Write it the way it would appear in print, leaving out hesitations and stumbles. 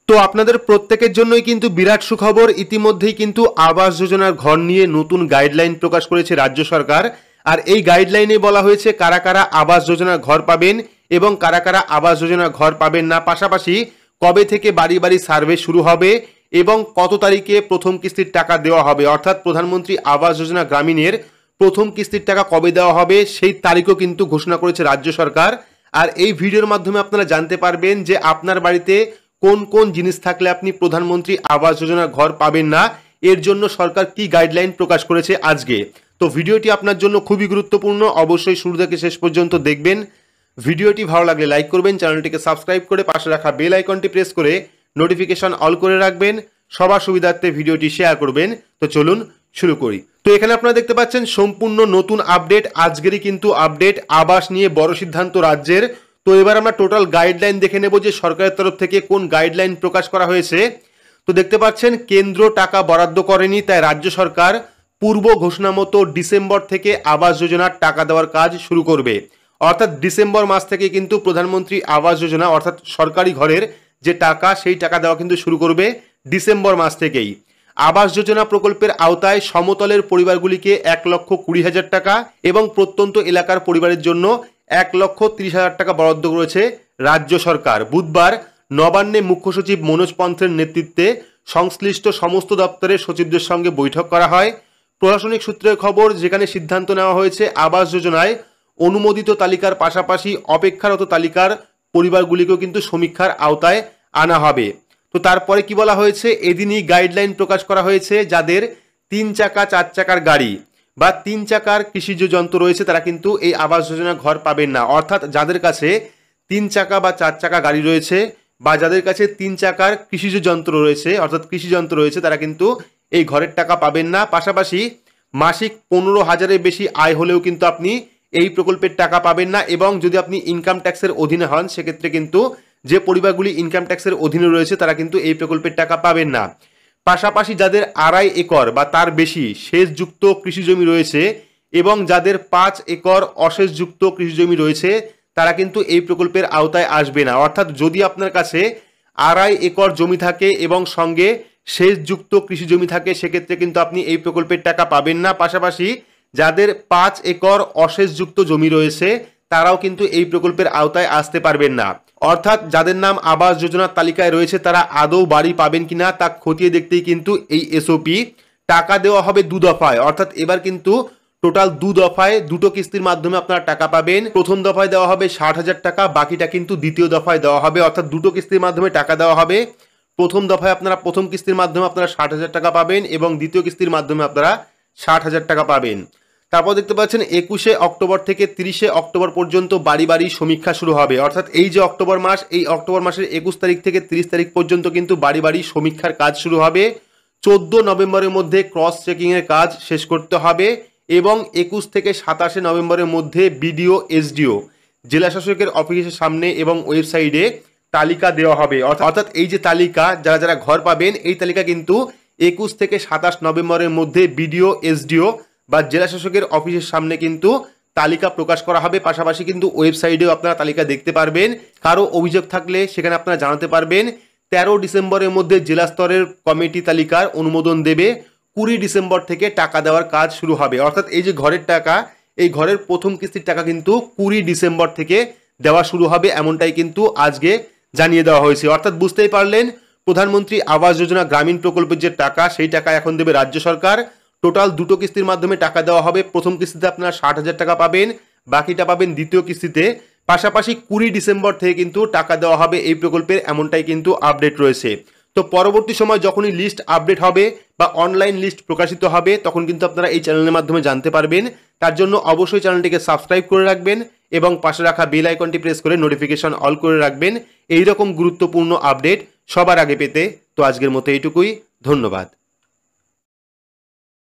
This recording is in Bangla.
তো আপনাদের প্রত্যেকের জন্যই কিন্তু বিরাট সুখবর। ইতিমধ্যেই কিন্তু আবাস যোজনার ঘর নিয়ে নতুন গাইডলাইন প্রকাশ করেছে রাজ্য সরকার। আর এই গাইডলাইনে বলা হয়েছে কারা কারা আবাস যোজনার ঘর পাবেন এবং কারা কারা আবাস যোজনার ঘর পাবেন না, পাশাপাশি কবে থেকে বাড়ি বাড়ি সার্ভে শুরু হবে এবং কত তারিখে প্রথম কিস্তির টাকা দেওয়া হবে, অর্থাৎ প্রধানমন্ত্রী আবাস যোজনা গ্রামীণের প্রথম কিস্তির টাকা কবে দেওয়া হবে সেই তারিখও কিন্তু ঘোষণা করেছে রাজ্য সরকার। আর এই ভিডিওর মাধ্যমে আপনারা জানতে পারবেন যে আপনার বাড়িতে কোন কোন জিনিস থাকলে আপনি প্রধানমন্ত্রী আবাস যোজনার ঘর পাবেন না, এর জন্য সরকার কি গাইডলাইন প্রকাশ করেছে আজকে। তো ভিডিওটি আপনার জন্য খুবই গুরুত্বপূর্ণ, অবশ্যই শুরু থেকে শেষ পর্যন্ত দেখবেন। ভিডিওটি ভালো লাগলে লাইক করবেন, চ্যানেলটিকে সাবস্ক্রাইব করে পাশে রাখা বেল আইকনটি প্রেস করে নোটিফিকেশন অল করে রাখবেন, সবার সুবিধার্থে ভিডিওটি শেয়ার করবেন। তো চলুন শুরু করি। তো এখানে আপনারা দেখতে পাচ্ছেন সম্পূর্ণ নতুন আপডেট, আজকেরই কিন্তু আপডেট। আবাস নিয়ে বড় সিদ্ধান্ত রাজ্যের। তো এবার আমরা টোটাল গাইডলাইন দেখে নেব যে সরকারের তরফ থেকে কোন গাইডলাইন প্রকাশ করা হয়েছে। তো দেখতে পাচ্ছেন কেন্দ্র টাকা বরাদ্দ করেনি, তাই রাজ্য সরকার পূর্ব ঘোষণা মতো ডিসেম্বর থেকে আবাস যোজনার টাকা দেওয়ার কাজ শুরু করবে। অর্থাৎ ডিসেম্বর মাস থেকে কিন্তু প্রধানমন্ত্রী আবাস যোজনা অর্থাৎ সরকারি ঘরের যে টাকা সেই টাকা দেওয়া কিন্তু শুরু করবে ডিসেম্বর মাস থেকেই। আবাস যোজনা প্রকল্পের আওতায় সমতলের পরিবারগুলিকে 1,20,000 টাকা এবং প্রত্যন্ত এলাকার পরিবারের জন্য 1,30,000 টাকা বরাদ্দ করেছে রাজ্য সরকার। বুধবার নবান্নে মুখ্য সচিব মনোজ পন্থের নেতৃত্বে সংশ্লিষ্ট সমস্ত দপ্তরের সচিবদের সঙ্গে বৈঠক করা হয়। প্রশাসনিক সূত্রের খবর, যেখানে সিদ্ধান্ত নেওয়া হয়েছে আবাস যোজনায় অনুমোদিত তালিকার পাশাপাশি অপেক্ষারত তালিকার পরিবারগুলিকেও কিন্তু সমীক্ষার আওতায় আনা হবে। তো তারপরে কি বলা হয়েছে, এদিনই গাইডলাইন প্রকাশ করা হয়েছে যাদের 3 চাকা 4 চাকার গাড়ি বা 3 চাকার কৃষিজ যন্ত্র রয়েছে তারা কিন্তু এই আবাস যোজনা ঘর পাবেন না। অর্থাৎ যাদের কাছে 3 চাকা বা 4 চাকা গাড়ি রয়েছে বা যাদের কাছে 3 চাকার কৃষিজ যন্ত্র রয়েছে অর্থাৎ কৃষি যন্ত্র রয়েছে তারা কিন্তু এই ঘরের টাকা পাবেন না। পাশাপাশি মাসিক 15,000-এর বেশি আয় হলেও কিন্তু আপনি এই প্রকল্পের টাকা পাবেন না। এবং যদি আপনি ইনকাম ট্যাক্সের অধীনে হন সেক্ষেত্রে কিন্তু যে পরিবারগুলি ইনকাম ট্যাক্সের অধীনে রয়েছে তারা কিন্তু এই প্রকল্পের টাকা পাবেন না। পাশাপাশি যাদের 2.5 একর বা তার বেশি সেচযুক্ত কৃষি জমি রয়েছে এবং যাদের 5 একর অসেচযুক্ত কৃষি জমি রয়েছে তারা কিন্তু এই প্রকল্পের আওতায় আসবে না। অর্থাৎ যদি আপনার কাছে 2.5 একর জমি থাকে এবং সঙ্গে সেচযুক্ত কৃষি জমি থাকে সেক্ষেত্রে কিন্তু আপনি এই প্রকল্পের টাকা পাবেন না। পাশাপাশি যাদের 5 একর অসেচযুক্ত জমি রয়েছে তারাও কিন্তু এই প্রকল্পের আওতায় আসতে পারবেন না। অর্থাৎ যাদের নাম আবাস যোজনার তালিকায় রয়েছে তারা আদৌ বাড়ি পাবেন কিনা তা খতিয়ে দেখতেই কিন্তু এই এসওপি। টাকা দেওয়া হবে 2 দফায়, অর্থাৎ এবার কিন্তু টোটাল 2 দফায় 2টো কিস্তির মাধ্যমে আপনারা টাকা পাবেন। প্রথম দফায় দেওয়া হবে 60,000 টাকা, বাকিটা কিন্তু দ্বিতীয় দফায় দেওয়া হবে। অর্থাৎ 2টো কিস্তির মাধ্যমে টাকা দেওয়া হবে। প্রথম দফায় আপনারা প্রথম কিস্তির মাধ্যমে আপনারা 60,000 টাকা পাবেন এবং দ্বিতীয় কিস্তির মাধ্যমে আপনারা 60,000 টাকা পাবেন। তারপর দেখতে পাচ্ছেন 21শে অক্টোবর থেকে 30শে অক্টোবর পর্যন্ত বাড়ি বাড়ি সমীক্ষা শুরু হবে। অর্থাৎ এই যে অক্টোবর মাস, এই অক্টোবর মাসের 21 তারিখ থেকে 30 তারিখ পর্যন্ত কিন্তু বাড়ি বাড়ি সমীক্ষার কাজ শুরু হবে। 14 নভেম্বরের মধ্যে ক্রস চেকিংয়ের কাজ শেষ করতে হবে এবং 21 থেকে 27শে নভেম্বরের মধ্যে বিডিও এসডিও জেলা শাসকের অফিসের সামনে এবং ওয়েবসাইটে তালিকা দেওয়া হবে। অর্থাৎ এই যে তালিকা যারা যারা ঘর পাবেন এই তালিকা কিন্তু 21 থেকে 27 নভেম্বরের মধ্যে বিডিও এসডিও বা জেলা শাসকের অফিসের সামনে কিন্তু তালিকা প্রকাশ করা হবে। পাশাপাশি কিন্তু ওয়েবসাইটেও আপনারা তালিকা দেখতে পারবেন। কারো অভিযোগ থাকলে সেখানে আপনারা জানাতে পারবেন। 13 ডিসেম্বরের মধ্যে জেলা স্তরের কমিটি তালিকার অনুমোদন দেবে। 20 ডিসেম্বর থেকে টাকা দেওয়ার কাজ শুরু হবে। অর্থাৎ এই যে ঘরের টাকা, এই ঘরের প্রথম কিস্তির টাকা কিন্তু 20 ডিসেম্বর থেকে দেওয়া শুরু হবে, এমনটাই কিন্তু আজকে জানিয়ে দেওয়া হয়েছে। অর্থাৎ বুঝতেই পারলেন প্রধানমন্ত্রী আবাস যোজনা গ্রামীণ প্রকল্পের যে টাকা সেই টাকা এখন দেবে রাজ্য সরকার। টোটাল 2টো কিস্তির মাধ্যমে টাকা দেওয়া হবে। প্রথম কিস্তিতে আপনারা 60,000 টাকা পাবেন, বাকিটা পাবেন দ্বিতীয় কিস্তিতে। পাশাপাশি 20 ডিসেম্বর থেকে কিন্তু টাকা দেওয়া হবে এই প্রকল্পের, এমনটাই কিন্তু আপডেট রয়েছে। তো পরবর্তী সময় যখনই লিস্ট আপডেট হবে বা অনলাইন লিস্ট প্রকাশিত হবে তখন কিন্তু আপনারা এই চ্যানেলের মাধ্যমে জানতে পারবেন। তার জন্য অবশ্যই চ্যানেলটিকে সাবস্ক্রাইব করে রাখবেন এবং পাশে রাখা বেল আইকনটি প্রেস করে নোটিফিকেশন অল করে রাখবেন এই রকম গুরুত্বপূর্ণ আপডেট সবার আগে পেতে। তো আজকের মতো এইটুকুই, ধন্যবাদ।